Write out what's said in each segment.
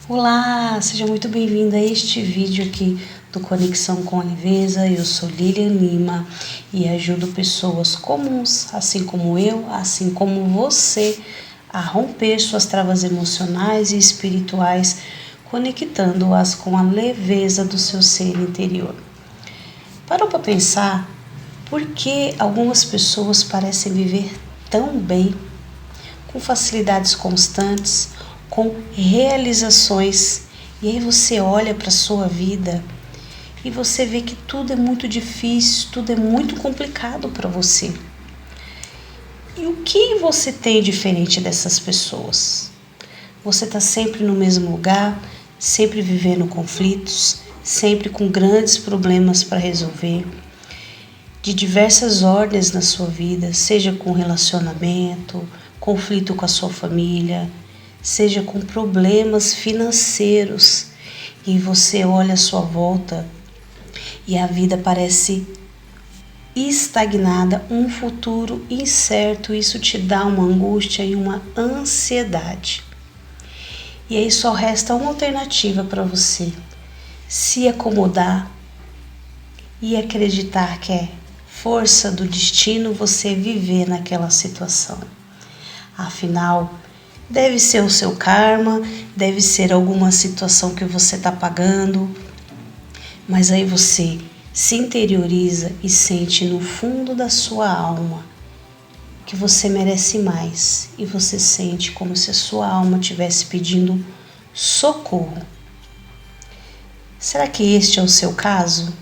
Olá, seja muito bem-vindo a este vídeo aqui do Conexão com a Leveza. Eu sou Lilian Lima e ajudo pessoas comuns, assim como eu, assim como você, a romper suas travas emocionais e espirituais, conectando-as com a leveza do seu ser interior. Parou para pensar por que algumas pessoas parecem viver tão bem, com facilidades constantes, com realizações, e aí você olha para a sua vida e você vê que tudo é muito difícil, tudo é muito complicado para você. E o que você tem diferente dessas pessoas? Você está sempre no mesmo lugar, sempre vivendo conflitos, sempre com grandes problemas para resolver, de diversas ordens na sua vida, seja com relacionamento, conflito com a sua família, seja com problemas financeiros, e você olha à sua volta e a vida parece estagnada, um futuro incerto. Isso te dá uma angústia e uma ansiedade. E aí só resta uma alternativa para você: se acomodar e acreditar que é força do destino você viver naquela situação. Afinal, deve ser o seu karma, deve ser alguma situação que você está pagando, mas aí você se interioriza e sente no fundo da sua alma que você merece mais, e você sente como se a sua alma estivesse pedindo socorro. Será que este é o seu caso?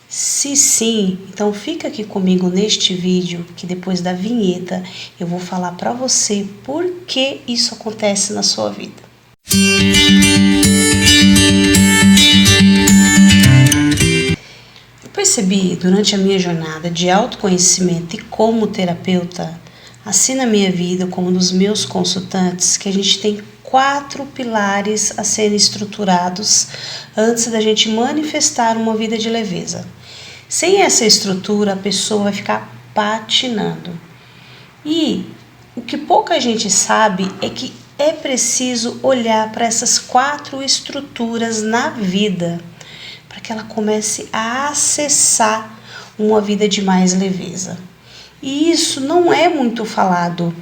Se sim, então fica aqui comigo neste vídeo, que depois da vinheta eu vou falar para você por que isso acontece na sua vida. Eu percebi durante a minha jornada de autoconhecimento e como terapeuta, assim na minha vida como nos meus consultantes, que a gente tem 4 pilares a serem estruturados antes da gente manifestar uma vida de leveza. Sem essa estrutura, a pessoa vai ficar patinando. E o que pouca gente sabe é que é preciso olhar para essas 4 estruturas na vida, para que ela comece a acessar uma vida de mais leveza. E isso não é muito falado.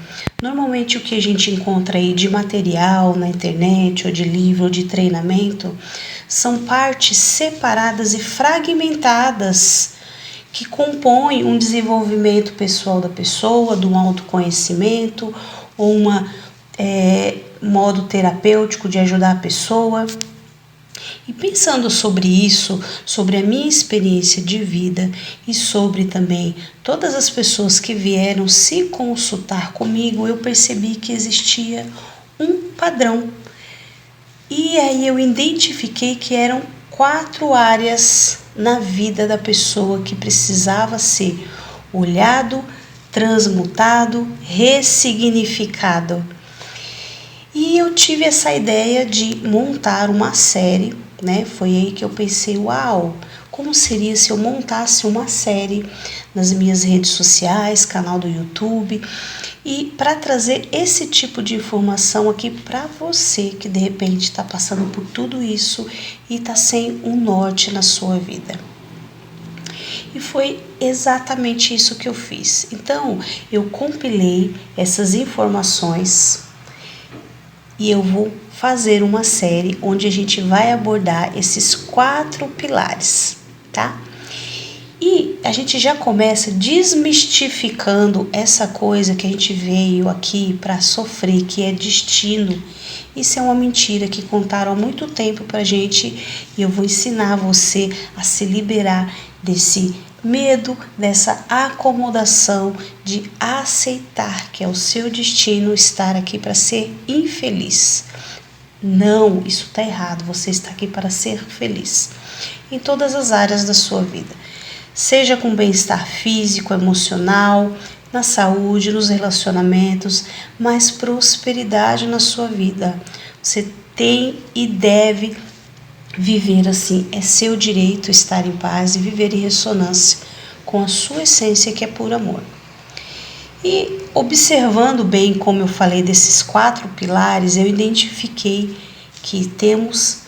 Normalmente o que a gente encontra aí de material na internet, ou de livro, ou de treinamento, são partes separadas e fragmentadas que compõem um desenvolvimento pessoal da pessoa, de um autoconhecimento, ou modo terapêutico de ajudar a pessoa. E pensando sobre isso, sobre a minha experiência de vida e sobre também todas as pessoas que vieram se consultar comigo, eu percebi que existia um padrão. E aí eu identifiquei que eram 4 áreas na vida da pessoa que precisava ser olhado, transmutado, ressignificado. E eu tive essa ideia de montar uma série, né? Foi aí que eu pensei, uau, como seria se eu montasse uma série nas minhas redes sociais, canal do YouTube, e para trazer esse tipo de informação aqui para você que de repente está passando por tudo isso e está sem um norte na sua vida. E foi exatamente isso que eu fiz. Então, eu compilei essas informações e eu vou fazer uma série onde a gente vai abordar esses 4 pilares, tá? E a gente já começa desmistificando essa coisa que a gente veio aqui para sofrer, que é destino. Isso é uma mentira que contaram há muito tempo pra gente, e eu vou ensinar você a se liberar desse medo, dessa acomodação, de aceitar que é o seu destino estar aqui para ser infeliz. Não, isso está errado. Você está aqui para ser feliz em todas as áreas da sua vida, seja com bem-estar físico, emocional, na saúde, nos relacionamentos, mas prosperidade na sua vida. Você tem e deve viver assim. É seu direito estar em paz e viver em ressonância com a sua essência, que é puro amor. E observando bem, como eu falei, desses 4 pilares, eu identifiquei que temos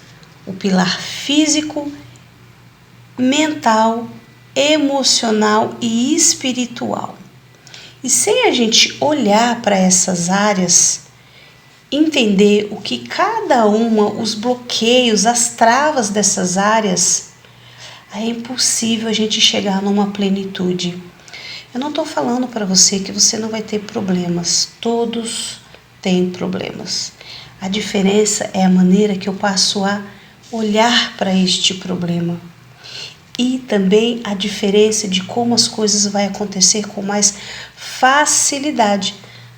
o pilar físico, mental, emocional e espiritual. E sem a gente olhar para essas áreas, entender o que cada uma, os bloqueios, as travas dessas áreas, é impossível a gente chegar numa plenitude. Eu não estou falando para você que você não vai ter problemas. Todos têm problemas. A diferença é a maneira que eu passo a olhar para este problema. E também a diferença de como as coisas vão acontecer com mais facilidade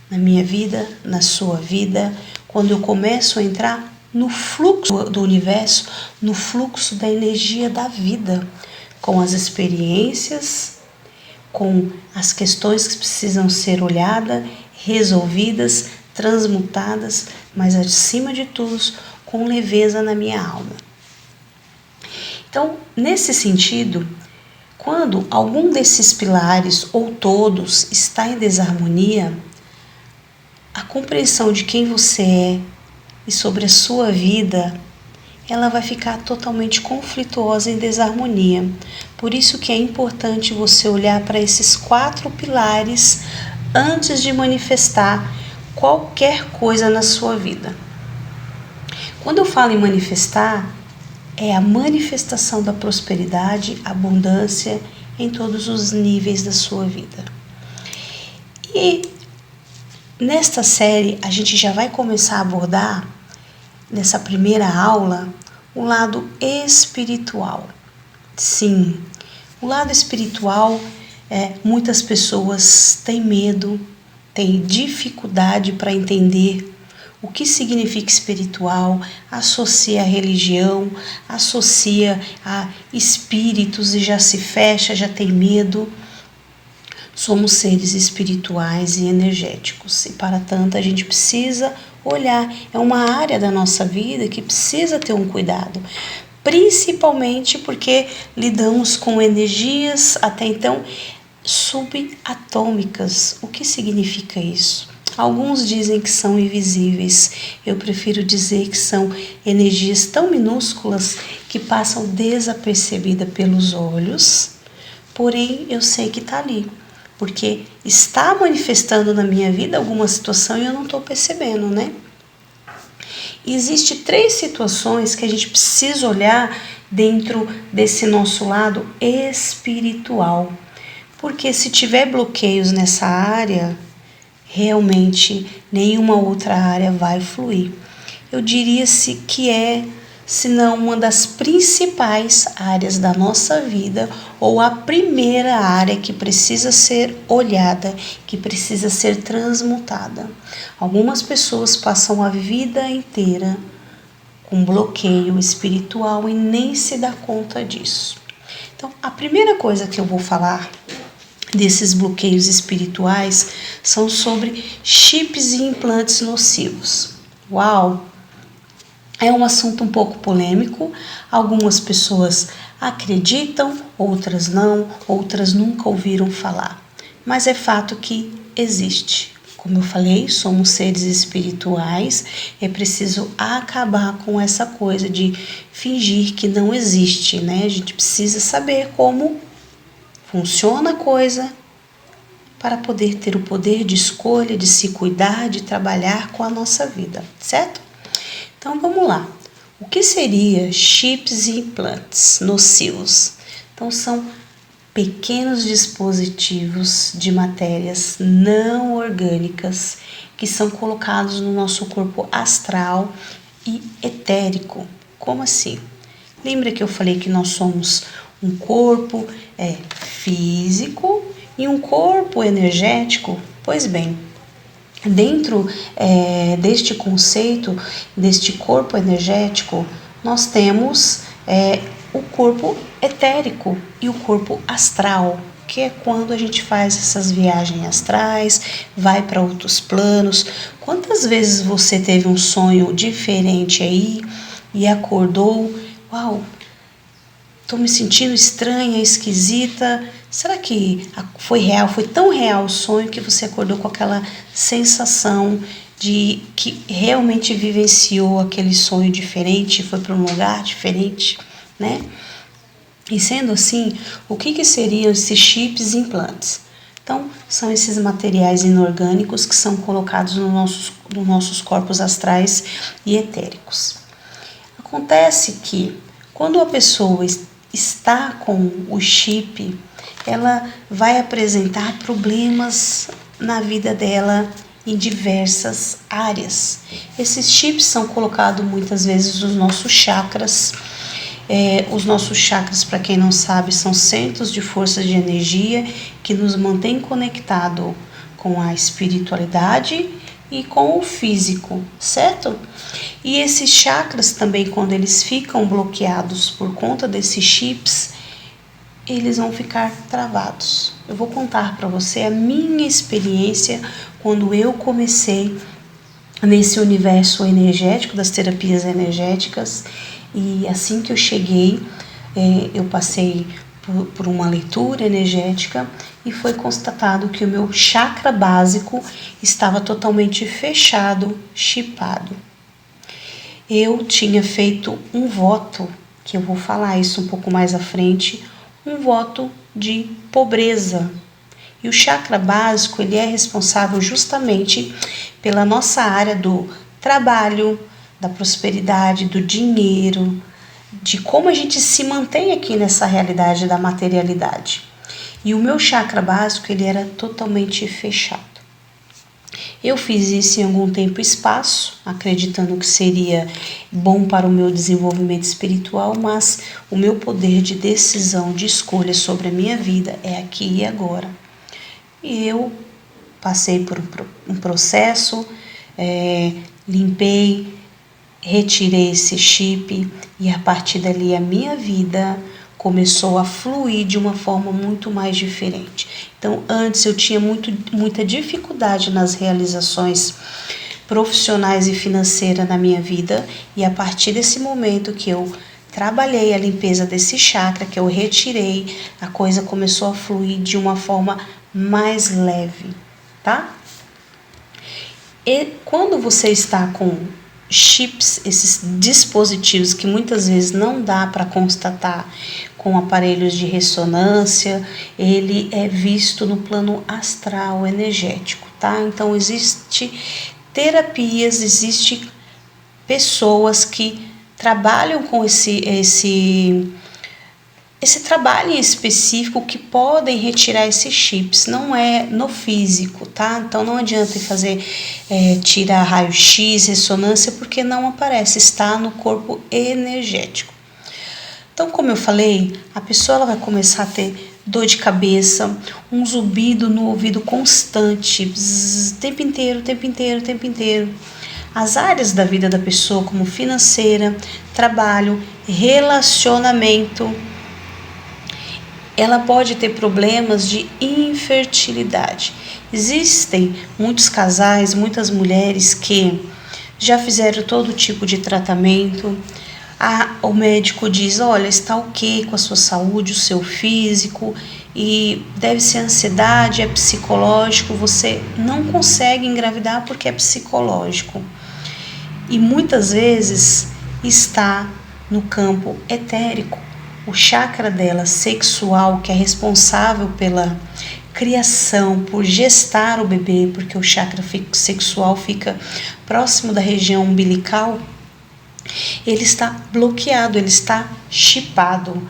na minha vida, na sua vida, quando eu começo a entrar no fluxo do universo, no fluxo da energia da vida, com as experiências, com as questões que precisam ser olhadas, resolvidas, transmutadas, mas acima de tudo, com leveza na minha alma. Então, nesse sentido, quando algum desses pilares ou todos está em desarmonia, a compreensão de quem você é e sobre a sua vida, ela vai ficar totalmente conflituosa em desarmonia. Por isso que é importante você olhar para esses 4 pilares antes de manifestar qualquer coisa na sua vida. Quando eu falo em manifestar, é a manifestação da prosperidade, abundância em todos os níveis da sua vida. E nesta série a gente já vai começar a abordar, nessa primeira aula, o lado espiritual. Sim, o lado espiritual, muitas pessoas têm medo, têm dificuldade para entender o que significa espiritual, associa a religião, associa a espíritos e já se fecha, já tem medo. Somos seres espirituais e energéticos e para tanto a gente precisa olhar. É uma área da nossa vida que precisa ter um cuidado, principalmente porque lidamos com energias até então subatômicas. O que significa isso? Alguns dizem que são invisíveis. Eu prefiro dizer que são energias tão minúsculas que passam desapercebidas pelos olhos, porém eu sei que está ali, porque está manifestando na minha vida alguma situação e eu não estou percebendo, né? E existe 3 situações que a gente precisa olhar dentro desse nosso lado espiritual, porque se tiver bloqueios nessa área, realmente nenhuma outra área vai fluir. Eu diria-se que se não uma das principais áreas da nossa vida, ou a primeira área que precisa ser olhada, que precisa ser transmutada. Algumas pessoas passam a vida inteira com bloqueio espiritual e nem se dá conta disso. Então, a primeira coisa que eu vou falar desses bloqueios espirituais são sobre chips e implantes nocivos. Uau! É um assunto um pouco polêmico, algumas pessoas acreditam, outras não, outras nunca ouviram falar. Mas é fato que existe. Como eu falei, somos seres espirituais, é preciso acabar com essa coisa de fingir que não existe, né? A gente precisa saber como funciona a coisa para poder ter o poder de escolha, de se cuidar, de trabalhar com a nossa vida, certo? Então vamos lá. O que seria chips e implantes nocivos? Então são pequenos dispositivos de matérias não orgânicas que são colocados no nosso corpo astral e etérico. Como assim? Lembra que eu falei que nós somos um corpo físico e um corpo energético? Pois bem, dentro deste conceito, deste corpo energético, nós temos o corpo etérico e o corpo astral, que é quando a gente faz essas viagens astrais, vai para outros planos. Quantas vezes você teve um sonho diferente aí e acordou, uau, estou me sentindo estranha, esquisita. Será que foi real? Foi tão real o sonho que você acordou com aquela sensação de que realmente vivenciou aquele sonho diferente, foi para um lugar diferente, né? E sendo assim, o que seriam esses chips e implantes? Então, são esses materiais inorgânicos que são colocados nos nossos corpos astrais e etéricos. Acontece que quando a pessoa está com o chip, ela vai apresentar problemas na vida dela em diversas áreas. Esses chips são colocados muitas vezes nos nossos chakras. Os nossos chakras, para quem não sabe, são centros de forças de energia que nos mantém conectado com a espiritualidade e com o físico, certo? E esses chakras também, quando eles ficam bloqueados por conta desses chips, eles vão ficar travados. Eu vou contar para você a minha experiência quando eu comecei nesse universo energético, das terapias energéticas. E assim que eu cheguei, eu passei por uma leitura energética e foi constatado que o meu chakra básico estava totalmente fechado, chipado. Eu tinha feito um voto, que eu vou falar isso um pouco mais à frente, um voto de pobreza. E o chakra básico, ele é responsável justamente pela nossa área do trabalho, da prosperidade, do dinheiro, de como a gente se mantém aqui nessa realidade da materialidade. E o meu chakra básico, ele era totalmente fechado. Eu fiz isso em algum tempo e espaço, acreditando que seria bom para o meu desenvolvimento espiritual, mas o meu poder de decisão, de escolha sobre a minha vida é aqui e agora. E eu passei por um processo, limpei, retirei esse chip e a partir dali a minha vida começou a fluir de uma forma muito mais diferente. Então, antes eu tinha muita dificuldade nas realizações profissionais e financeiras na minha vida, e a partir desse momento que eu trabalhei a limpeza desse chakra, que eu retirei, a coisa começou a fluir de uma forma mais leve, tá? E quando você está com chips, esses dispositivos que muitas vezes não dá para constatar com aparelhos de ressonância, ele é visto no plano astral energético, tá? Então existe terapias, existe pessoas que trabalham com esse trabalho em específico que podem retirar esses chips, não é no físico, tá? Então não adianta fazer tirar raio-x, ressonância, porque não aparece, está no corpo energético. Então, como eu falei, a pessoa ela vai começar a ter dor de cabeça, um zumbido no ouvido constante, bzz, tempo inteiro. As áreas da vida da pessoa, como financeira, trabalho, relacionamento, ela pode ter problemas de infertilidade. Existem muitos casais, muitas mulheres que já fizeram todo tipo de tratamento. O médico diz, olha, está ok com a sua saúde, o seu físico, e deve ser ansiedade, é psicológico, você não consegue engravidar porque é psicológico. E muitas vezes está no campo etérico. O chakra dela sexual, que é responsável pela criação, por gestar o bebê, porque o chakra sexual fica próximo da região umbilical, ele está bloqueado, ele está chipado.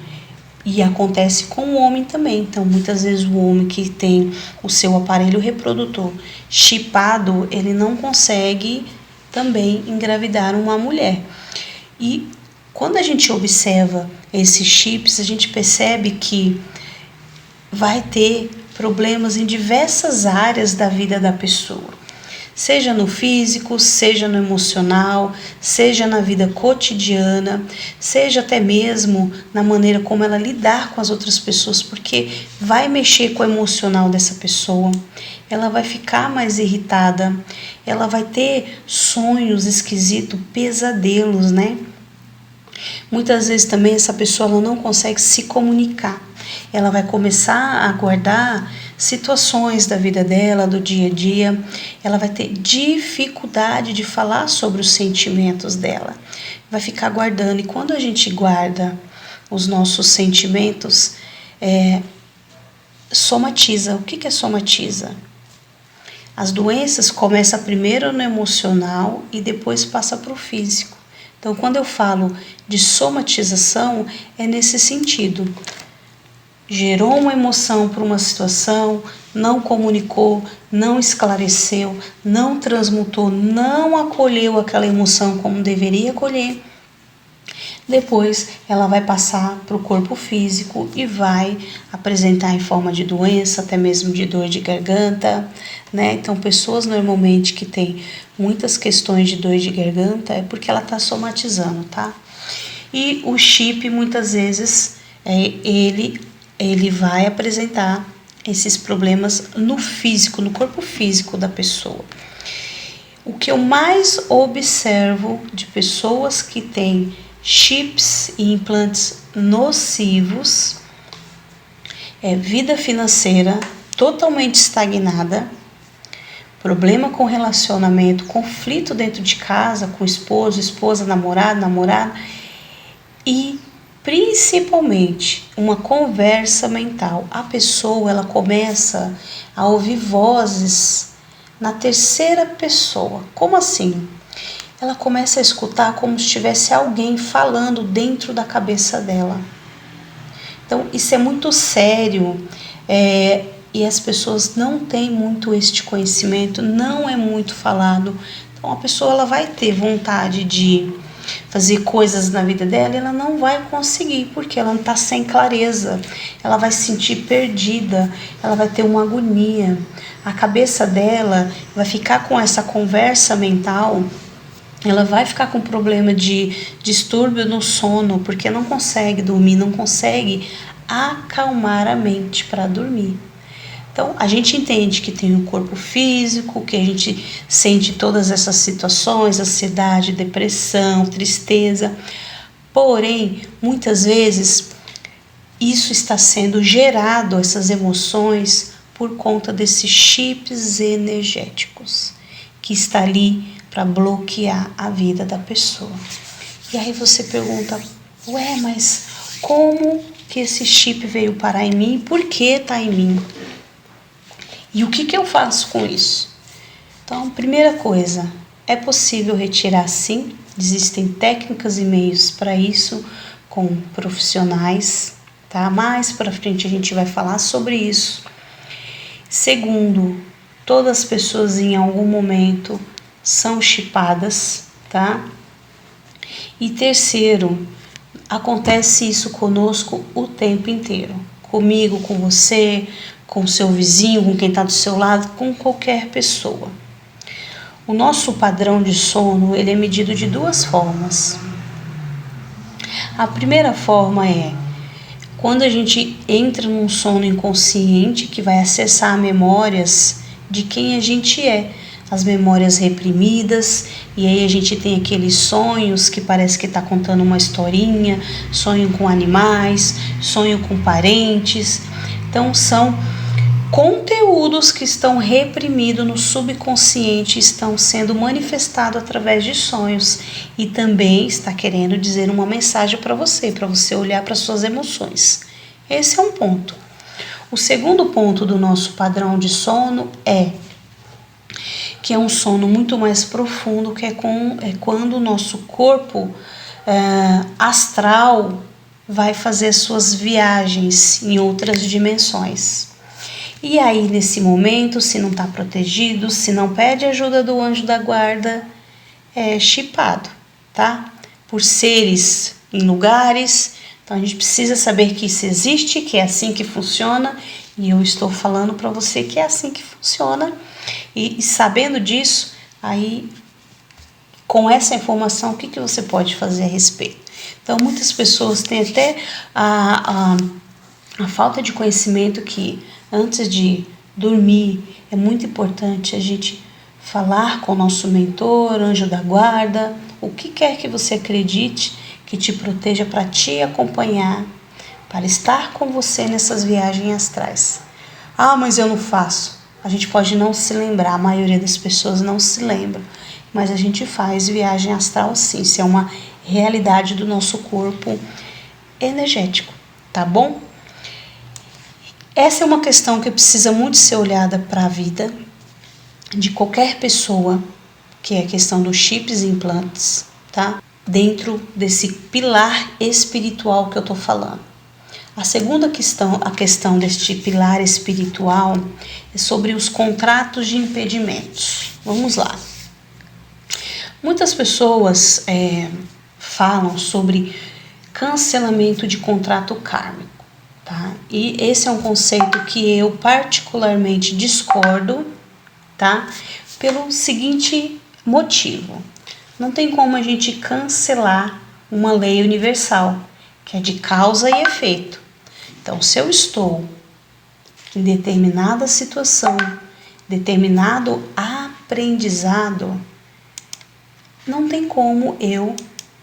E acontece com o homem também. Então, muitas vezes o homem que tem o seu aparelho reprodutor chipado, ele não consegue também engravidar uma mulher. E quando a gente observa esses chips, a gente percebe que vai ter problemas em diversas áreas da vida da pessoa. Seja no físico, seja no emocional, seja na vida cotidiana, seja até mesmo na maneira como ela lidar com as outras pessoas, porque vai mexer com o emocional dessa pessoa, ela vai ficar mais irritada, ela vai ter sonhos esquisitos, pesadelos, né? Muitas vezes também essa pessoa ela não consegue se comunicar, ela vai começar a guardar situações da vida dela, do dia a dia, ela vai ter dificuldade de falar sobre os sentimentos dela. Vai ficar guardando. E quando a gente guarda os nossos sentimentos, somatiza. O que é somatiza? As doenças começam primeiro no emocional e depois passa para o físico. Então, quando eu falo de somatização, é nesse sentido. Gerou uma emoção por uma situação, não comunicou, não esclareceu, não transmutou, não acolheu aquela emoção como deveria acolher. Depois ela vai passar para o corpo físico e vai apresentar em forma de doença, até mesmo de dor de garganta, né? Então, pessoas normalmente que têm muitas questões de dor de garganta é porque ela está somatizando, tá? E o chip, muitas vezes, ele vai apresentar esses problemas no físico, no corpo físico da pessoa. O que eu mais observo de pessoas que têm chips e implantes nocivos é vida financeira totalmente estagnada, problema com relacionamento, conflito dentro de casa com esposo, esposa, namorado, namorada e principalmente uma conversa mental. A pessoa ela começa a ouvir vozes na terceira pessoa. Como assim? Ela começa a escutar como se tivesse alguém falando dentro da cabeça dela. Então, isso é muito sério e as pessoas não têm muito este conhecimento, não é muito falado. Então, a pessoa ela vai ter vontade de fazer coisas na vida dela e ela não vai conseguir, porque ela não está sem clareza. Ela vai se sentir perdida, ela vai ter uma agonia. A cabeça dela vai ficar com essa conversa mental. Ela vai ficar com problema de distúrbio no sono, porque não consegue dormir, não consegue acalmar a mente para dormir. Então, a gente entende que tem o corpo físico, que a gente sente todas essas situações, ansiedade, depressão, tristeza. Porém, muitas vezes, isso está sendo gerado, essas emoções, por conta desses chips energéticos, que está ali para bloquear a vida da pessoa. E aí você pergunta, mas como que esse chip veio parar em mim? Por que está em mim? E o que eu faço com isso? Então, primeira coisa, é possível retirar sim, existem técnicas e meios para isso, com profissionais, tá? Mais para frente a gente vai falar sobre isso. Segundo, todas as pessoas em algum momento são chipadas, tá? E terceiro, acontece isso conosco o tempo inteiro. Comigo, com você, com o seu vizinho, com quem está do seu lado, com qualquer pessoa. O nosso padrão de sono, ele é medido de duas formas. A primeira forma é quando a gente entra num sono inconsciente que vai acessar memórias de quem a gente é, as memórias reprimidas, e aí a gente tem aqueles sonhos que parece que está contando uma historinha, sonho com animais, sonho com parentes. Então são conteúdos que estão reprimidos no subconsciente, estão sendo manifestados através de sonhos e também está querendo dizer uma mensagem para você olhar para suas emoções. Esse é um ponto. O segundo ponto do nosso padrão de sono que é um sono muito mais profundo, que é quando o nosso corpo astral vai fazer suas viagens em outras dimensões. E aí, nesse momento, se não está protegido, se não pede ajuda do anjo da guarda, é chipado, tá? Por seres em lugares. Então, a gente precisa saber que isso existe, que é assim que funciona. E eu estou falando para você que é assim que funciona. E sabendo disso, aí, com essa informação, o que você pode fazer a respeito? Então, muitas pessoas têm até a falta de conhecimento que antes de dormir é muito importante a gente falar com o nosso mentor, anjo da guarda, o que quer que você acredite que te proteja para te acompanhar, para estar com você nessas viagens astrais. Ah, mas eu não faço. A gente pode não se lembrar, a maioria das pessoas não se lembra, mas a gente faz viagem astral sim, isso é uma realidade do nosso corpo energético, tá bom? Essa é uma questão que precisa muito ser olhada para a vida de qualquer pessoa, que é a questão dos chips e implantes, tá? Dentro desse pilar espiritual que eu tô falando. A segunda questão, a questão deste pilar espiritual, é sobre os contratos de impedimentos. Vamos lá. Muitas pessoas falam sobre cancelamento de contrato kármico, tá? E esse é um conceito que eu particularmente discordo, tá? Pelo seguinte motivo: não tem como a gente cancelar uma lei universal, que é de causa e efeito. Então, se eu estou em determinada situação, determinado aprendizado, não tem como eu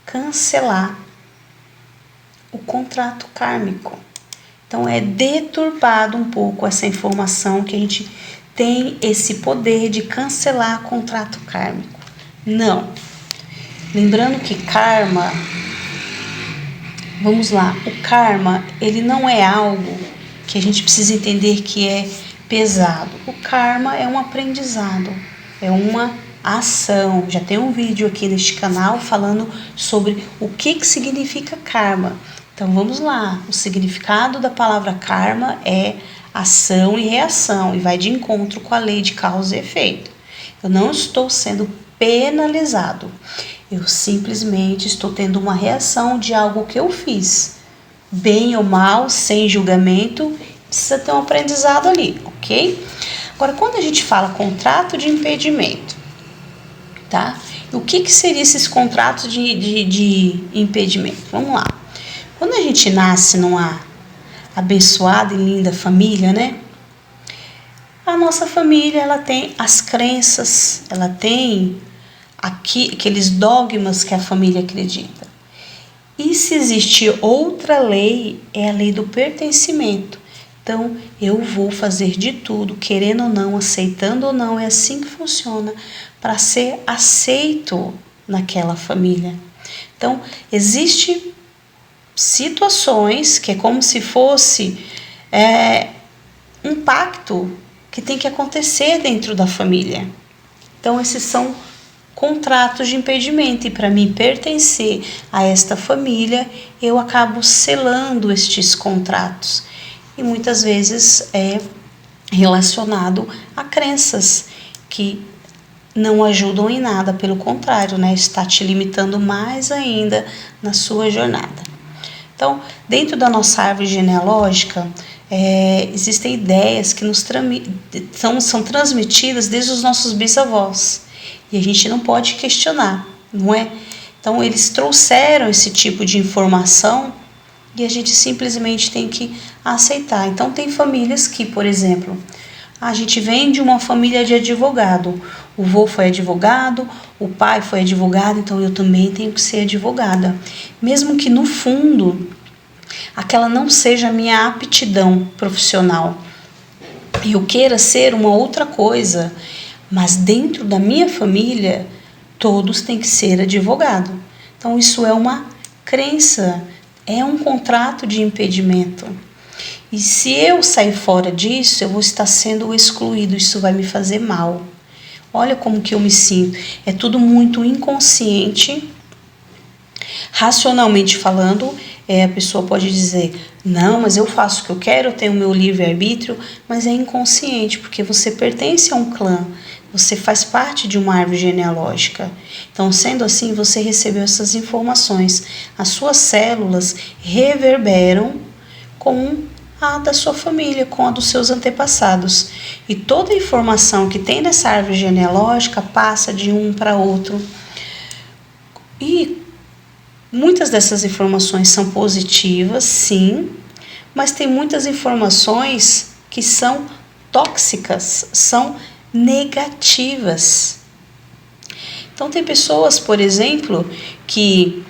cancelar o contrato kármico. Então, é deturpado um pouco essa informação que a gente tem esse poder de cancelar contrato kármico. Não. Lembrando que karma, vamos lá, o karma, ele não é algo que a gente precisa entender que é pesado. O karma é um aprendizado, é uma ação. Já tem um vídeo aqui neste canal falando sobre o que significa karma. Então vamos lá, o significado da palavra karma é ação e reação, e vai de encontro com a lei de causa e efeito. Eu não estou sendo penalizado, eu simplesmente estou tendo uma reação de algo que eu fiz. Bem ou mal, sem julgamento, precisa ter um aprendizado ali, ok? Agora, quando a gente fala contrato de impedimento, tá? O que seria esses contratos de impedimento? Vamos lá. Quando a gente nasce numa abençoada e linda família, né? A nossa família, ela tem as crenças, ela tem aqueles dogmas que a família acredita. E se existe outra lei, é a lei do pertencimento. Então, eu vou fazer de tudo, querendo ou não, aceitando ou não, é assim que funciona, para ser aceito naquela família. Então, existe situações que é como se fosse um pacto que tem que acontecer dentro da família. Então, esses são contratos de impedimento, e para mim pertencer a esta família, eu acabo selando estes contratos. E muitas vezes é relacionado a crenças que não ajudam em nada, pelo contrário, né? Está te limitando mais ainda na sua jornada. Então, dentro da nossa árvore genealógica, existem ideias que são transmitidas desde os nossos bisavós. E a gente não pode questionar, não é? Então, eles trouxeram esse tipo de informação e a gente simplesmente tem que aceitar. Então, tem famílias que, por exemplo, a gente vem de uma família de advogado. O vô foi advogado, o pai foi advogado, então eu também tenho que ser advogada. Mesmo que no fundo aquela não seja a minha aptidão profissional, eu queira ser uma outra coisa, mas dentro da minha família todos têm que ser advogado. Então isso é uma crença, é um contrato de impedimento. E se eu sair fora disso, eu vou estar sendo excluído, isso vai me fazer mal. Olha como que eu me sinto. É tudo muito inconsciente. Racionalmente falando, a pessoa pode dizer, não, mas eu faço o que eu quero, eu tenho o meu livre-arbítrio, mas é inconsciente, porque você pertence a um clã, você faz parte de uma árvore genealógica. Então, sendo assim, você recebeu essas informações. As suas células reverberam com a da sua família, com a dos seus antepassados. E toda a informação que tem nessa árvore genealógica passa de um para outro. E muitas dessas informações são positivas, sim, mas tem muitas informações que são tóxicas, são negativas. Então, tem pessoas, por exemplo, que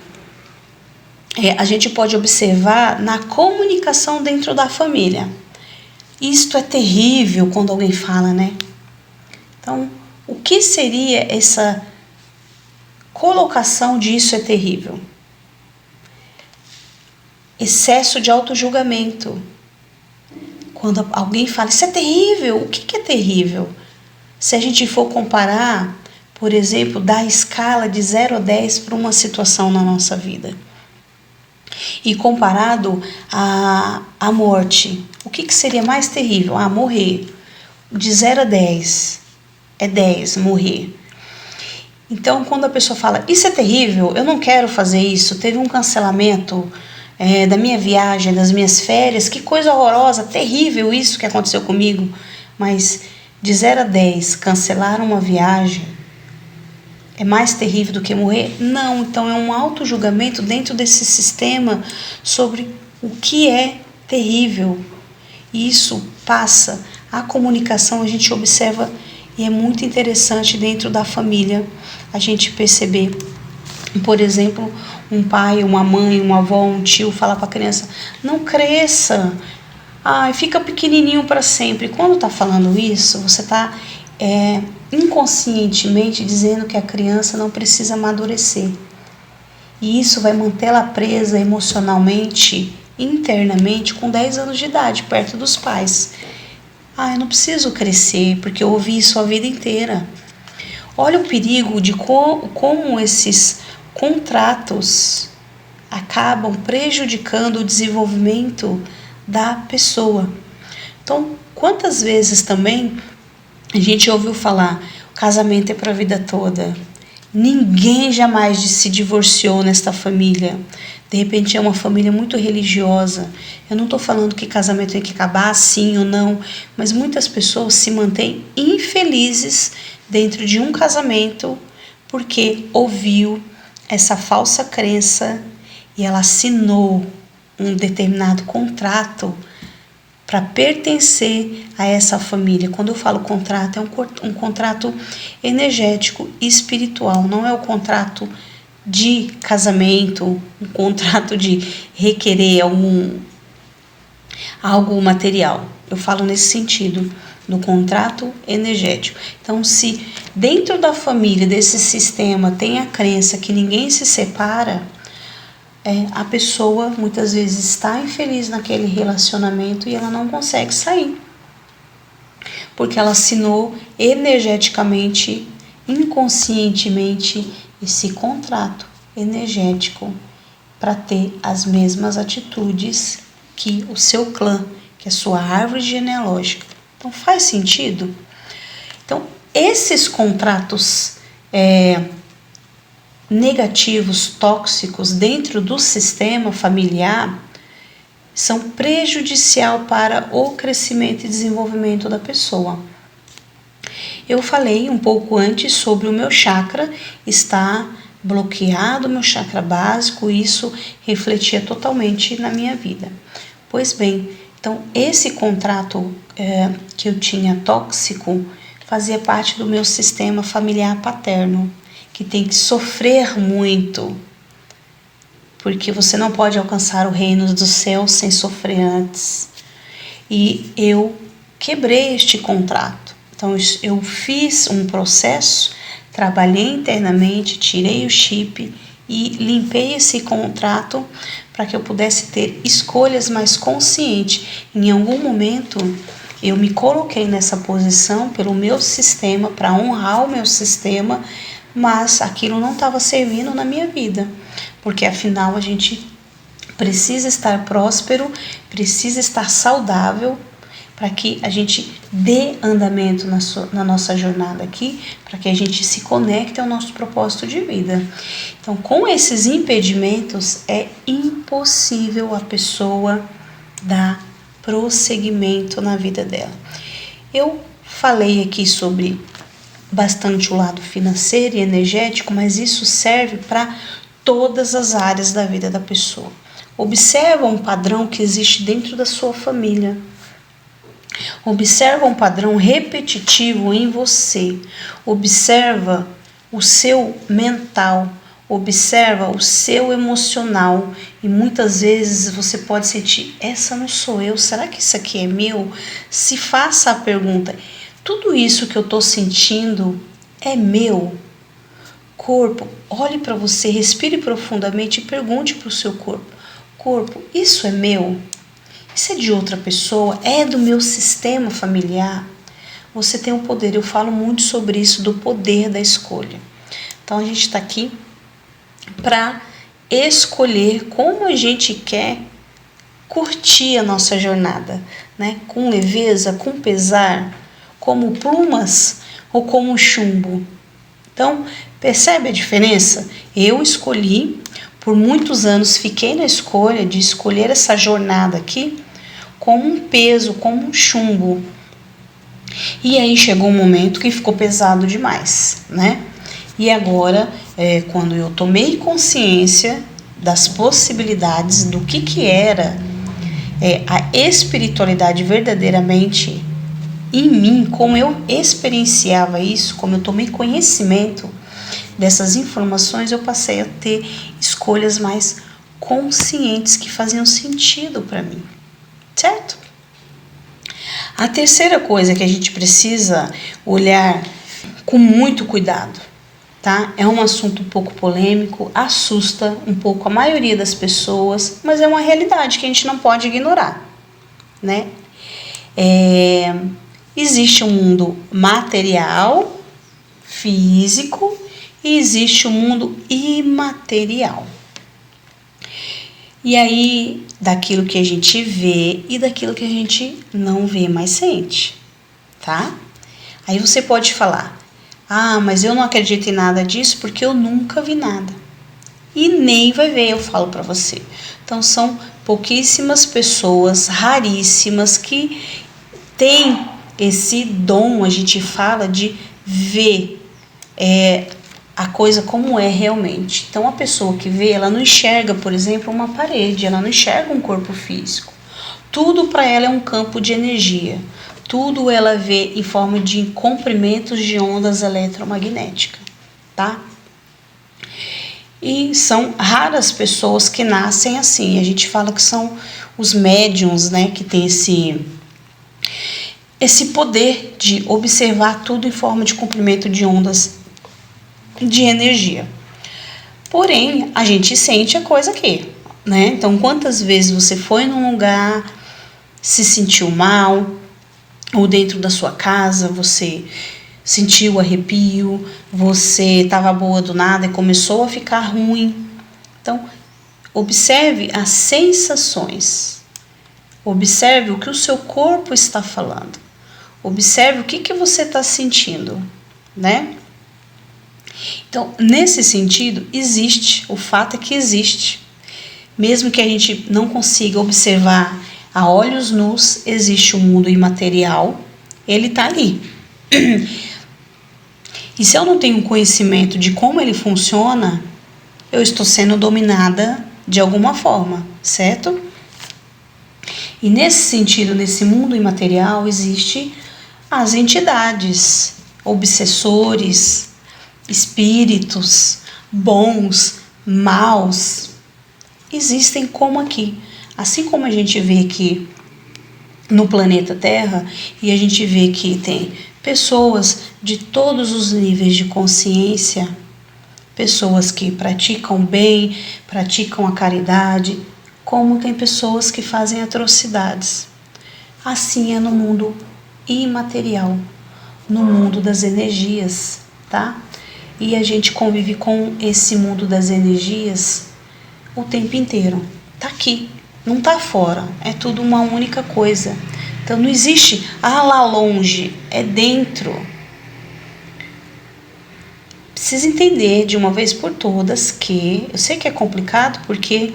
a gente pode observar na comunicação dentro da família. Isto é terrível quando alguém fala, né? Então, o que seria essa colocação de isso é terrível? Excesso de autojulgamento. Quando alguém fala, isso é terrível, o que é terrível? Se a gente for comparar, por exemplo, da escala de 0 a 10 para uma situação na nossa vida. E comparado à morte, o que seria mais terrível? Morrer. De 0 a 10, é 10, morrer. Então, quando a pessoa fala, isso é terrível, eu não quero fazer isso, teve um cancelamento da minha viagem, das minhas férias, que coisa horrorosa, terrível isso que aconteceu comigo. Mas de 0 a 10, cancelar uma viagem é mais terrível do que morrer? Não, então é um auto-julgamento dentro desse sistema sobre o que é terrível. E isso passa, a comunicação a gente observa e é muito interessante dentro da família a gente perceber, por exemplo, um pai, uma mãe, uma avó, um tio fala para a criança, não cresça, fica pequenininho para sempre. Quando está falando isso, você está inconscientemente dizendo que a criança não precisa amadurecer. E isso vai mantê-la presa emocionalmente, internamente, com 10 anos de idade, perto dos pais. Eu não preciso crescer, porque eu ouvi isso a vida inteira. Olha o perigo de como esses contratos acabam prejudicando o desenvolvimento da pessoa. Então, quantas vezes também a gente ouviu falar, o casamento é para a vida toda. Ninguém jamais se divorciou nesta família. De repente é uma família muito religiosa. Eu não estou falando que casamento tem que acabar sim ou não, mas muitas pessoas se mantêm infelizes dentro de um casamento porque ouviu essa falsa crença e ela assinou um determinado contrato para pertencer a essa família. Quando eu falo contrato, é um contrato energético e espiritual, não é o contrato de casamento, um contrato de requerer algo material. Eu falo nesse sentido, do contrato energético. Então, se dentro da família, desse sistema, tem a crença que ninguém se separa, a pessoa muitas vezes está infeliz naquele relacionamento e ela não consegue sair. Porque ela assinou energeticamente, inconscientemente, esse contrato energético para ter as mesmas atitudes que o seu clã, que é a sua árvore genealógica. Então faz sentido? Então esses contratos negativos, tóxicos dentro do sistema familiar são prejudicial para o crescimento e desenvolvimento da pessoa. Eu falei um pouco antes sobre o meu chakra estar bloqueado, meu chakra básico, isso refletia totalmente na minha vida. Pois bem, então esse contrato que eu tinha tóxico fazia parte do meu sistema familiar paterno, que tem que sofrer muito, porque você não pode alcançar o reino dos céus sem sofrer antes. E eu quebrei este contrato. Então eu fiz um processo, trabalhei internamente, tirei o chip e limpei esse contrato para que eu pudesse ter escolhas mais conscientes. Em algum momento eu me coloquei nessa posição pelo meu sistema, para honrar o meu sistema, mas aquilo não estava servindo na minha vida, porque afinal a gente precisa estar próspero, precisa estar saudável, para que a gente dê andamento na nossa jornada aqui, para que a gente se conecte ao nosso propósito de vida. Então, com esses impedimentos, é impossível a pessoa dar prosseguimento na vida dela. Eu falei aqui sobre bastante o lado financeiro e energético, mas isso serve para todas as áreas da vida da pessoa. Observa um padrão que existe dentro da sua família. Observa um padrão repetitivo em você. Observa o seu mental. Observa o seu emocional e muitas vezes você pode sentir, essa não sou eu, será que isso aqui é meu? Se faça a pergunta, tudo isso que eu estou sentindo é meu? Corpo, olhe para você, respire profundamente e pergunte para o seu corpo, corpo, isso é meu? Isso é de outra pessoa? É do meu sistema familiar? Você tem o poder, eu falo muito sobre isso, do poder da escolha. Então a gente está aqui para escolher como a gente quer curtir a nossa jornada, né? Com leveza, com pesar, como plumas ou como chumbo. Então, percebe a diferença? Eu escolhi, por muitos anos fiquei na escolha de escolher essa jornada aqui como um peso, como um chumbo. E aí chegou um momento que ficou pesado demais, né? E agora, quando eu tomei consciência das possibilidades do que era a espiritualidade verdadeiramente em mim, como eu experienciava isso, como eu tomei conhecimento dessas informações, eu passei a ter escolhas mais conscientes que faziam sentido para mim, certo? A terceira coisa que a gente precisa olhar com muito cuidado, tá? É um assunto um pouco polêmico, assusta um pouco a maioria das pessoas, mas é uma realidade que a gente não pode ignorar, né? Existe um mundo material, físico, e existe um mundo imaterial. E aí, daquilo que a gente vê e daquilo que a gente não vê, mas sente, tá? Aí você pode falar, mas eu não acredito em nada disso porque eu nunca vi nada. E nem vai ver, eu falo para você. Então, são pouquíssimas pessoas, raríssimas, que têm esse dom, a gente fala de ver a coisa como é realmente. Então, a pessoa que vê, ela não enxerga, por exemplo, uma parede, ela não enxerga um corpo físico. Tudo para ela é um campo de energia. Tudo ela vê em forma de comprimentos de ondas eletromagnéticas, tá? E são raras pessoas que nascem assim. A gente fala que são os médiums, né, que tem esse poder de observar tudo em forma de comprimento de ondas de energia. Porém, a gente sente a coisa aqui, né? Então, quantas vezes você foi num lugar, se sentiu mal, ou dentro da sua casa você sentiu arrepio, você estava boa do nada e começou a ficar ruim. Então, observe as sensações, observe o que o seu corpo está falando, observe o que você está sentindo, né? Então, nesse sentido, existe, o fato é que existe. Mesmo que a gente não consiga observar a olhos nus, existe um mundo imaterial, ele está ali. E se eu não tenho conhecimento de como ele funciona, eu estou sendo dominada de alguma forma, certo? E nesse sentido, nesse mundo imaterial, existe as entidades, obsessores, espíritos, bons, maus, existem como aqui. Assim como a gente vê aqui no planeta Terra, e a gente vê que tem pessoas de todos os níveis de consciência, pessoas que praticam bem, praticam a caridade, como tem pessoas que fazem atrocidades. Assim é no mundo imaterial, no mundo das energias, tá? E a gente convive com esse mundo das energias o tempo inteiro. Tá aqui, não tá fora, é tudo uma única coisa. Então não existe lá longe, é dentro. Precisa entender de uma vez por todas que, eu sei que é complicado porque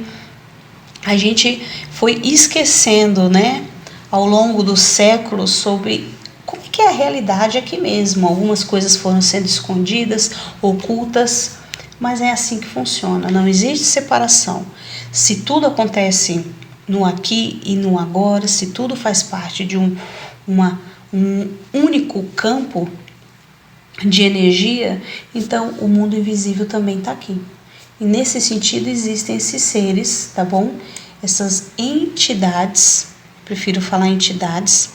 a gente foi esquecendo, né, ao longo dos séculos sobre como que é a realidade aqui mesmo. Algumas coisas foram sendo escondidas, ocultas, mas é assim que funciona, não existe separação. Se tudo acontece no aqui e no agora, se tudo faz parte de um único campo de energia, então o mundo invisível também está aqui. E nesse sentido existem esses seres, tá bom? Essas entidades, prefiro falar entidades.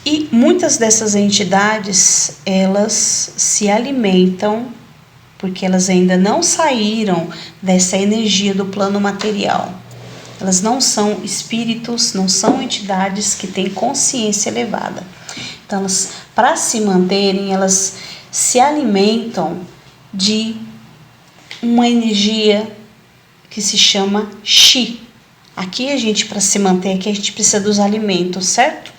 E muitas dessas entidades, elas se alimentam, porque elas ainda não saíram dessa energia do plano material. Elas não são espíritos, não são entidades que têm consciência elevada. Então, para se manterem, elas se alimentam de uma energia que se chama Chi. Aqui a gente, para se manter aqui, a gente precisa dos alimentos, certo?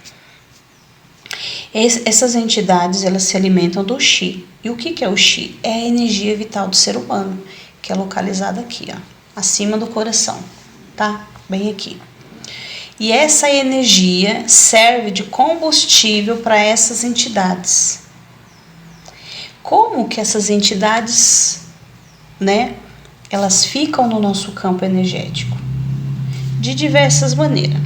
Essas entidades, elas se alimentam do Chi. E o que é o Chi? É a energia vital do ser humano, que é localizada aqui, ó, acima do coração, tá? Bem aqui. E essa energia serve de combustível para essas entidades. Como que essas entidades, né, elas ficam no nosso campo energético? De diversas maneiras.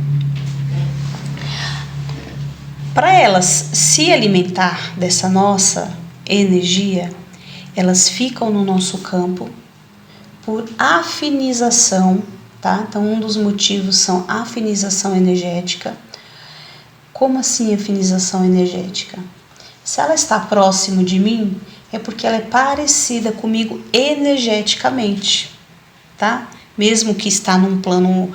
Para elas se alimentar dessa nossa energia, elas ficam no nosso campo por afinização, tá? Então, um dos motivos são afinização energética. Como assim afinização energética? Se ela está próximo de mim, é porque ela é parecida comigo energeticamente, tá? Mesmo que está num plano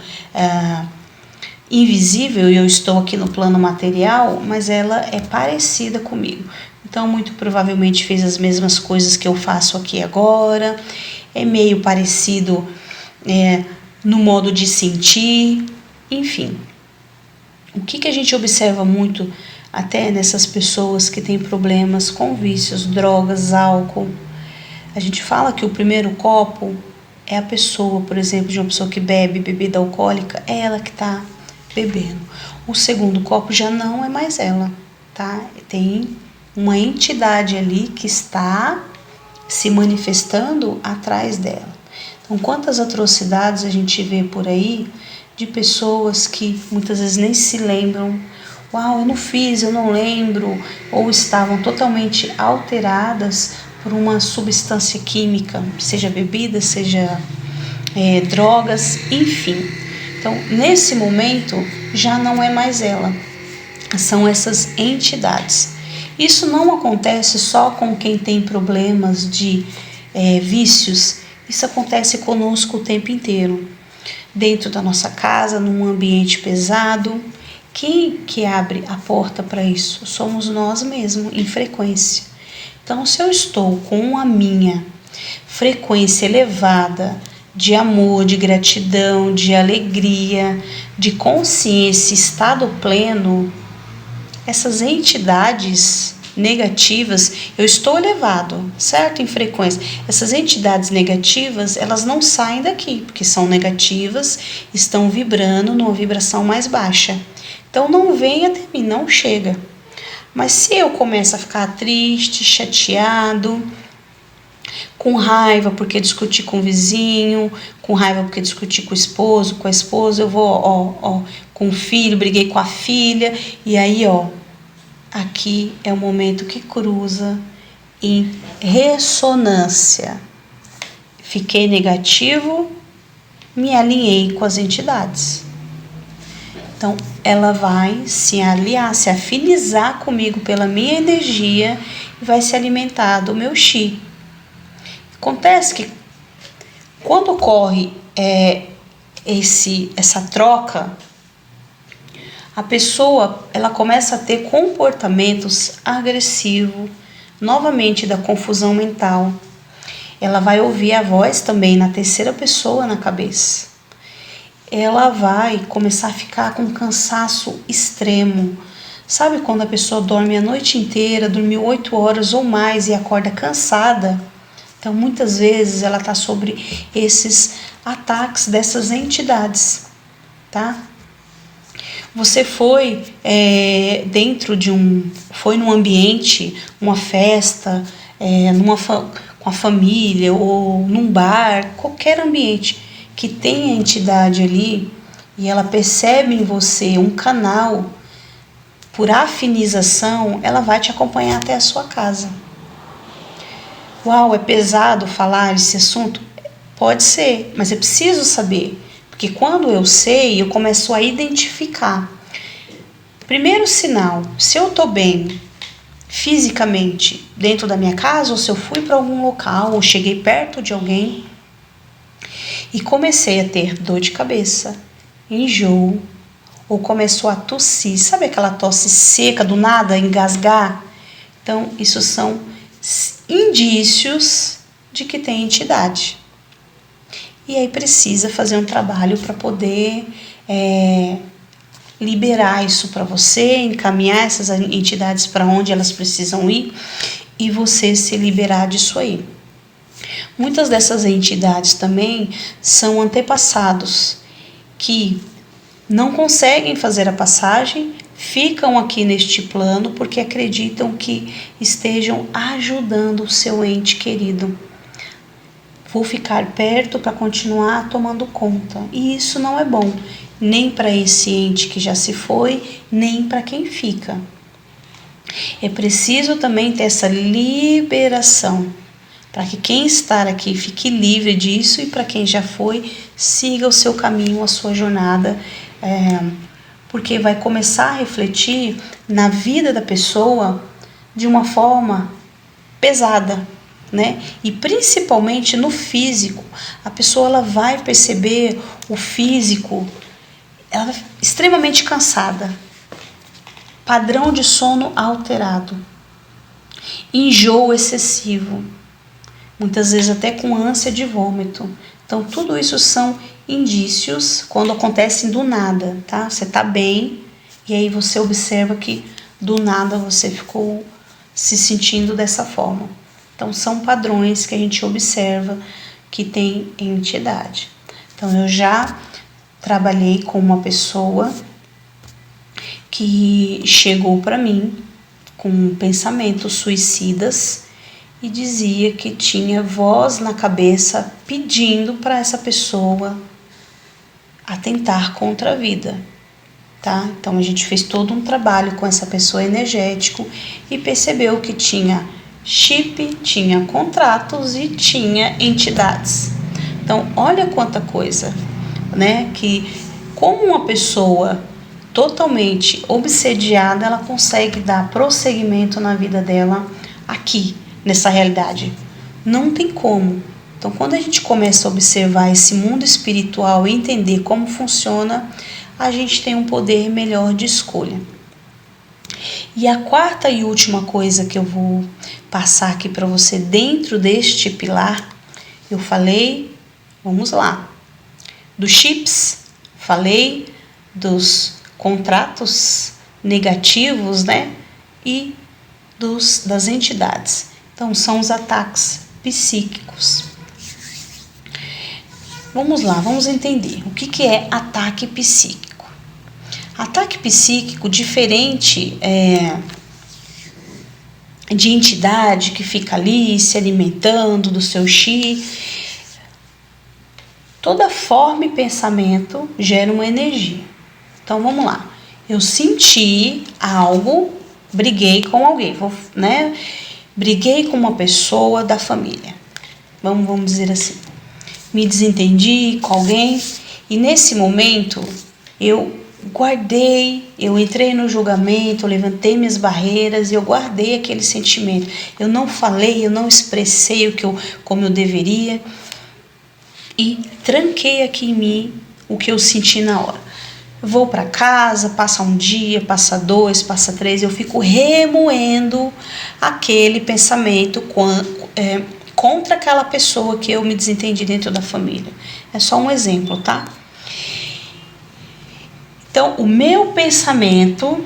invisível e eu estou aqui no plano material, mas ela é parecida comigo. Então, muito provavelmente fez as mesmas coisas que eu faço aqui agora, é meio parecido no modo de sentir, enfim. O que a gente observa muito até nessas pessoas que têm problemas com vícios, drogas, álcool? A gente fala que o primeiro copo é a pessoa, por exemplo, de uma pessoa que bebe bebida alcoólica, é ela que está bebendo. O segundo copo já não é mais ela, tá? Tem uma entidade ali que está se manifestando atrás dela. Então, quantas atrocidades a gente vê por aí de pessoas que muitas vezes nem se lembram. Uau, eu não fiz, eu não lembro. Ou estavam totalmente alteradas por uma substância química, seja bebida, seja drogas, enfim. Então, nesse momento, já não é mais ela. São essas entidades. Isso não acontece só com quem tem problemas de vícios. Isso acontece conosco o tempo inteiro. Dentro da nossa casa, num ambiente pesado. Quem que abre a porta para isso? Somos nós mesmos, em frequência. Então, se eu estou com a minha frequência elevada de amor, de gratidão, de alegria, de consciência, estado pleno, essas entidades negativas, eu estou elevado, certo? Em frequência. Essas entidades negativas, elas não saem daqui, porque são negativas, estão vibrando numa vibração mais baixa. Então, não vem até mim, não chega. Mas se eu começo a ficar triste, chateado, com raiva porque discuti com o vizinho, com raiva porque discuti com o esposo, com a esposa, eu vou, com o filho, briguei com a filha, e aí, aqui é o momento que cruza em ressonância. Fiquei negativo, me alinhei com as entidades. Então, ela vai se aliar, se afinizar comigo pela minha energia e vai se alimentar do meu chi. Acontece que quando ocorre essa troca, a pessoa ela começa a ter comportamentos agressivos, novamente da confusão mental. Ela vai ouvir a voz também na terceira pessoa na cabeça. Ela vai começar a ficar com cansaço extremo. Sabe quando a pessoa dorme a noite inteira, dormiu 8 horas ou mais e acorda cansada? Então, muitas vezes ela está sobre esses ataques dessas entidades, tá? Você foi foi num ambiente, uma festa, com a família ou num bar, qualquer ambiente que tenha entidade ali e ela percebe em você um canal por afinização, ela vai te acompanhar até a sua casa. Uau, é pesado falar esse assunto? Pode ser, mas é preciso saber. Porque quando eu sei, eu começo a identificar. Primeiro sinal, se eu estou bem fisicamente dentro da minha casa, ou se eu fui para algum local, ou cheguei perto de alguém e comecei a ter dor de cabeça, enjoo, ou começou a tossir, sabe aquela tosse seca do nada, engasgar? Então, isso são indícios de que tem entidade. E aí precisa fazer um trabalho para poder liberar isso para você, encaminhar essas entidades para onde elas precisam ir e você se liberar disso aí. Muitas dessas entidades também são antepassados que não conseguem fazer a passagem, ficam aqui neste plano porque acreditam que estejam ajudando o seu ente querido. Vou ficar perto para continuar tomando conta. E isso não é bom, nem para esse ente que já se foi, nem para quem fica. É preciso também ter essa liberação, para que quem está aqui fique livre disso e para quem já foi, siga o seu caminho, a sua jornada, porque vai começar a refletir na vida da pessoa de uma forma pesada, né? E principalmente no físico. A pessoa ela vai perceber o físico, ela é extremamente cansada, padrão de sono alterado, enjoo excessivo, muitas vezes até com ânsia de vômito. Então tudo isso são indícios quando acontecem do nada, tá? Você tá bem e aí você observa que do nada você ficou se sentindo dessa forma. Então são padrões que a gente observa que tem entidade. Então eu já trabalhei com uma pessoa que chegou para mim com pensamentos suicidas e dizia que tinha voz na cabeça pedindo para essa pessoa atentar contra a vida, tá? Então a gente fez todo um trabalho com essa pessoa energético e percebeu que tinha chip, tinha contratos e tinha entidades. Então olha quanta coisa, né? Que como uma pessoa totalmente obsediada, ela consegue dar prosseguimento na vida dela aqui, nessa realidade. Não tem como. Então, quando a gente começa a observar esse mundo espiritual e entender como funciona, a gente tem um poder melhor de escolha. E a quarta e última coisa que eu vou passar aqui para você dentro deste pilar, eu falei, vamos lá, dos chips, falei dos contratos negativos, né? E das entidades. Então, são os ataques psíquicos. Vamos lá, vamos entender o que é ataque psíquico. Ataque psíquico, diferente de entidade que fica ali se alimentando do seu chi, toda forma e pensamento gera uma energia. Então vamos lá, eu senti algo, briguei com alguém, né? Briguei com uma pessoa da família, vamos dizer assim, me desentendi com alguém e nesse momento eu entrei no julgamento, eu levantei minhas barreiras e eu guardei aquele sentimento. Eu não falei, eu não expressei como eu deveria e tranquei aqui em mim o que eu senti na hora. Eu vou para casa, passa um dia, passa 2, passa 3, eu fico remoendo aquele pensamento contra aquela pessoa que eu me desentendi dentro da família. É só um exemplo, tá? Então, o meu pensamento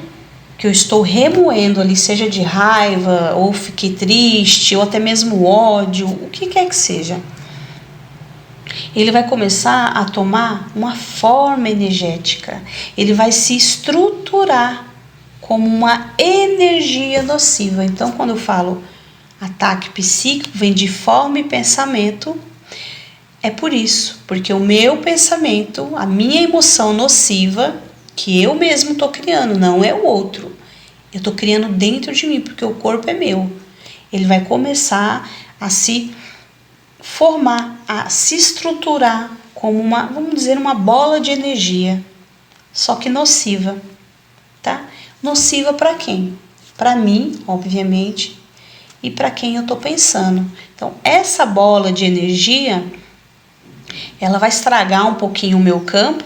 que eu estou remoendo ali, seja de raiva, ou fiquei triste, ou até mesmo ódio, o que quer que seja, ele vai começar a tomar uma forma energética, ele vai se estruturar como uma energia nociva. Então, quando eu falo ataque psíquico, vem de forma e pensamento, é por isso, porque o meu pensamento, a minha emoção nociva, que eu mesmo estou criando, não é o outro, eu estou criando dentro de mim, porque o corpo é meu, ele vai começar a se formar, a se estruturar como uma, vamos dizer, uma bola de energia, só que nociva, tá? Nociva para quem? Para mim, obviamente, e para quem eu estou pensando. Então, essa bola de energia, ela vai estragar um pouquinho o meu campo,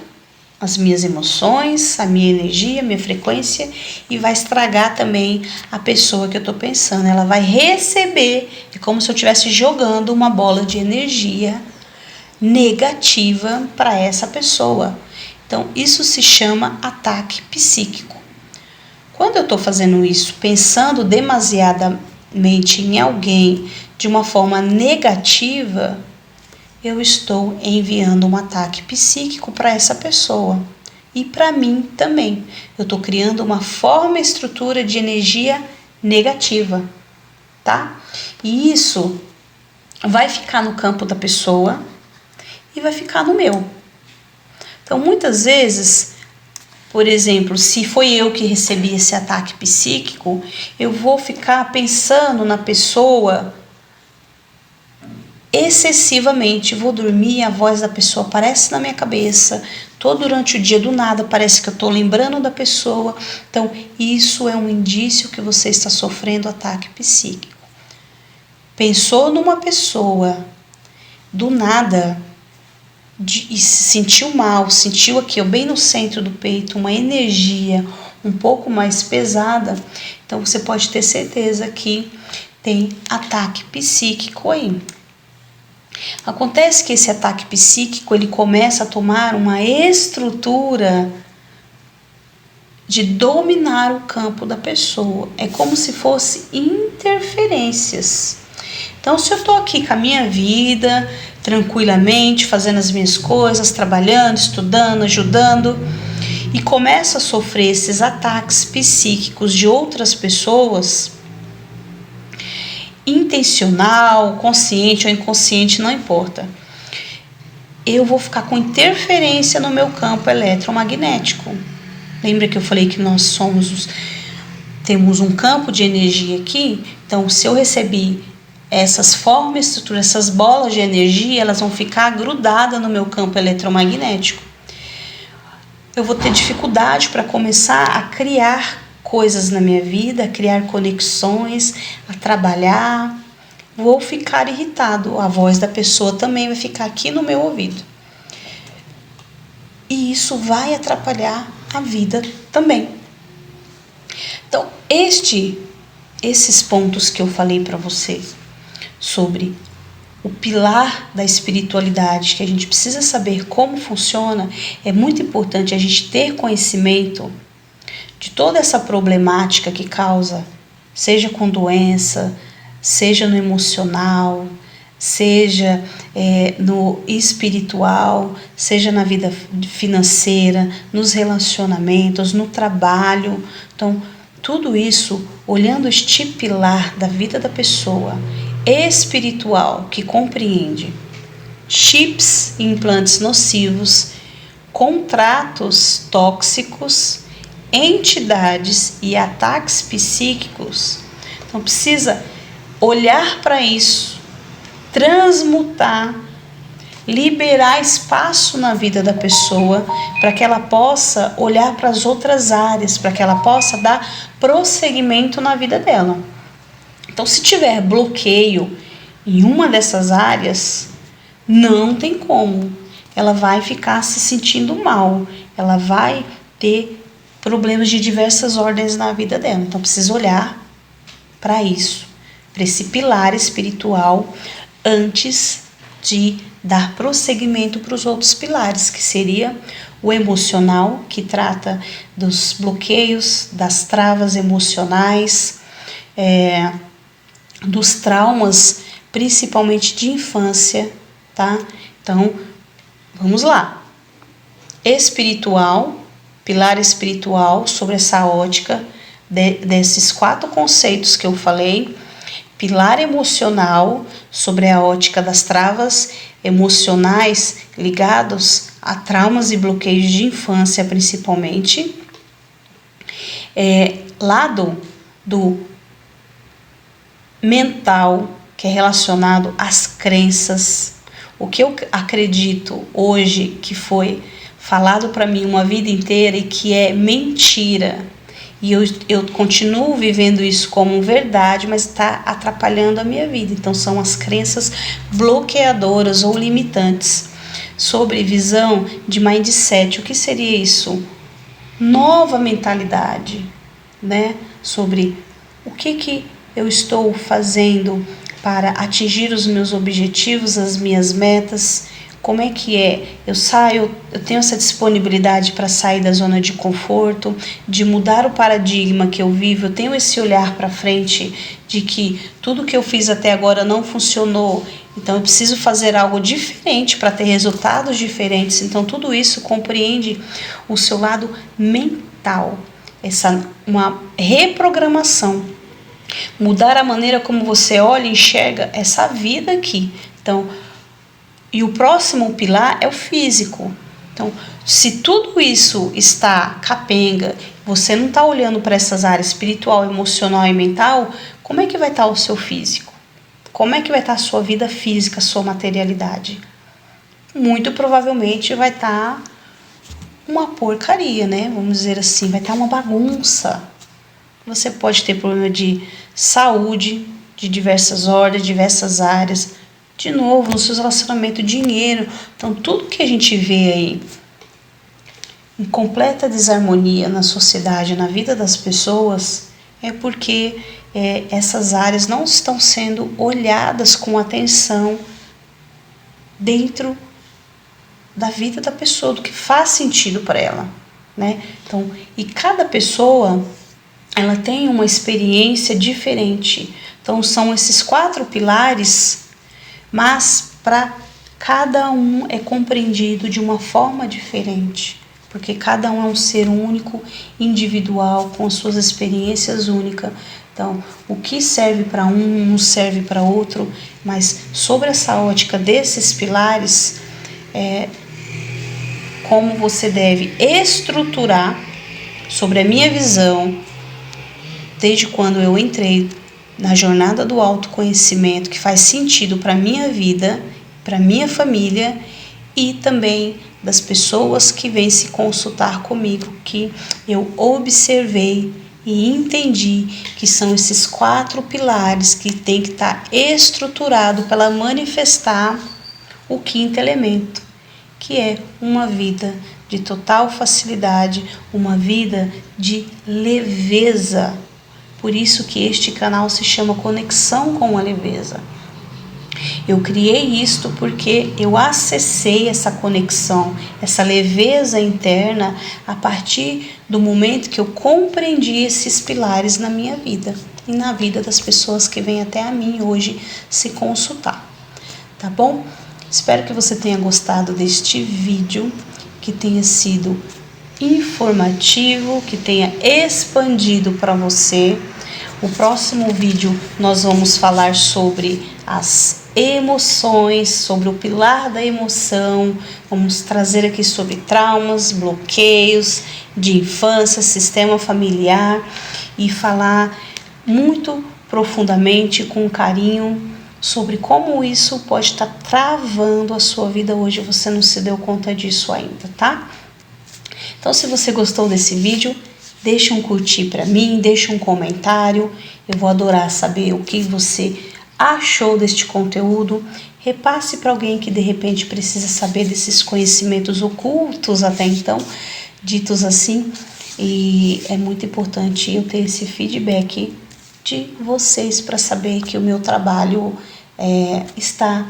as minhas emoções, a minha energia, a minha frequência, e vai estragar também a pessoa que eu estou pensando. Ela vai receber, é como se eu estivesse jogando uma bola de energia negativa para essa pessoa. Então, isso se chama ataque psíquico. Quando eu estou fazendo isso, pensando demasiadamente em alguém de uma forma negativa, eu estou enviando um ataque psíquico para essa pessoa e para mim também. Eu estou criando uma forma e estrutura de energia negativa, tá? E isso vai ficar no campo da pessoa e vai ficar no meu. Então, muitas vezes, por exemplo, se foi eu que recebi esse ataque psíquico, eu vou ficar pensando na pessoa excessivamente, vou dormir e a voz da pessoa aparece na minha cabeça, durante o dia do nada parece que eu estou lembrando da pessoa. Então isso é um indício que você está sofrendo ataque psíquico. Pensou numa pessoa do nada e se sentiu mal, sentiu aqui bem no centro do peito uma energia um pouco mais pesada, então você pode ter certeza que tem ataque psíquico aí. Acontece que esse ataque psíquico ele começa a tomar uma estrutura de dominar o campo da pessoa. É como se fosse interferências. Então, se eu estou aqui com a minha vida, tranquilamente, fazendo as minhas coisas, trabalhando, estudando, ajudando, e começo a sofrer esses ataques psíquicos de outras pessoas, intencional, consciente ou inconsciente, não importa. Eu vou ficar com interferência no meu campo eletromagnético. Lembra que eu falei que nós temos um campo de energia aqui? Então, se eu recebi essas formas, estruturas, essas bolas de energia, elas vão ficar grudadas no meu campo eletromagnético. Eu vou ter dificuldade para começar a criar coisas na minha vida, a criar conexões, a trabalhar. Vou ficar irritado, a voz da pessoa também vai ficar aqui no meu ouvido. E isso vai atrapalhar a vida também. Então, esses pontos que eu falei para você sobre o pilar da espiritualidade, que a gente precisa saber como funciona, é muito importante a gente ter conhecimento de toda essa problemática que causa, seja com doença, seja no emocional, seja no espiritual, seja na vida financeira, nos relacionamentos, no trabalho. Então, tudo isso, olhando este pilar da vida da pessoa, espiritual, que compreende chips e implantes nocivos, contratos tóxicos, entidades e ataques psíquicos. Então precisa olhar para isso, transmutar, liberar espaço na vida da pessoa para que ela possa olhar para as outras áreas, para que ela possa dar prosseguimento na vida dela. Então, se tiver bloqueio em uma dessas áreas, não tem como. Ela vai ficar se sentindo mal, ela vai ter problemas de diversas ordens na vida dela. Então, precisa olhar para isso, para esse pilar espiritual, antes de dar prosseguimento para os outros pilares, que seria o emocional, que trata dos bloqueios, das travas emocionais, dos traumas, principalmente de infância, tá? Então, vamos lá. Espiritual, pilar espiritual, sobre essa ótica desses 4 conceitos que eu falei. Pilar emocional, sobre a ótica das travas emocionais ligados a traumas e bloqueios de infância, principalmente. Lado do mental, que é relacionado às crenças. O que eu acredito hoje que foi falado para mim uma vida inteira e que é mentira. E eu continuo vivendo isso como verdade, mas está atrapalhando a minha vida. Então são as crenças bloqueadoras ou limitantes. Sobre visão de mindset, o que seria isso? Nova mentalidade, né? Sobre o que eu estou fazendo para atingir os meus objetivos, as minhas metas. Como é que é? Eu tenho essa disponibilidade para sair da zona de conforto, de mudar o paradigma que eu vivo, eu tenho esse olhar para frente de que tudo que eu fiz até agora não funcionou, então eu preciso fazer algo diferente para ter resultados diferentes. Então tudo isso compreende o seu lado mental, uma reprogramação, mudar a maneira como você olha e enxerga essa vida aqui. Então, e o próximo pilar é o físico. Então, se tudo isso está capenga, você não está olhando para essas áreas espiritual, emocional e mental, como é que vai estar o seu físico? Como é que vai estar a sua vida física, a sua materialidade? Muito provavelmente vai estar uma porcaria, né? Vamos dizer assim, vai estar uma bagunça. Você pode ter problema de saúde, de diversas ordens, diversas áreas. De novo, no seu relacionamento, dinheiro. Então, tudo que a gente vê aí em completa desarmonia na sociedade, na vida das pessoas, é porque essas áreas não estão sendo olhadas com atenção dentro da vida da pessoa, do que faz sentido para ela, né? Então, e cada pessoa, ela tem uma experiência diferente. Então, são esses 4 pilares, mas para cada um é compreendido de uma forma diferente, porque cada um é um ser único, individual, com as suas experiências únicas. Então, o que serve para um não serve para outro, mas sobre essa ótica desses pilares, como você deve estruturar, sobre a minha visão, desde quando eu entrei na jornada do autoconhecimento, que faz sentido para a minha vida, para a minha família e também das pessoas que vêm se consultar comigo, que eu observei e entendi que são esses 4 pilares que tem que estar estruturado para manifestar o 5º elemento, que é uma vida de total facilidade, uma vida de leveza. Por isso que este canal se chama Conexão com a Leveza. Eu criei isto porque eu acessei essa conexão, essa leveza interna a partir do momento que eu compreendi esses pilares na minha vida e na vida das pessoas que vêm até a mim hoje se consultar. Tá bom? Espero que você tenha gostado deste vídeo, que tenha sido informativo, que tenha expandido para você. No próximo vídeo nós vamos falar sobre as emoções, sobre o pilar da emoção. Vamos trazer aqui sobre traumas, bloqueios de infância, sistema familiar e falar muito profundamente, com carinho, sobre como isso pode estar travando a sua vida hoje. Você não se deu conta disso ainda, tá? Então, se você gostou desse vídeo, deixa um curtir para mim, deixa um comentário. Eu vou adorar saber o que você achou deste conteúdo. Repasse para alguém que de repente precisa saber desses conhecimentos ocultos até então, ditos assim. E é muito importante eu ter esse feedback de vocês para saber que o meu trabalho está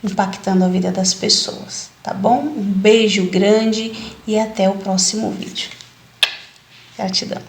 impactando a vida das pessoas, tá bom? Um beijo grande e até o próximo vídeo. Gratidão.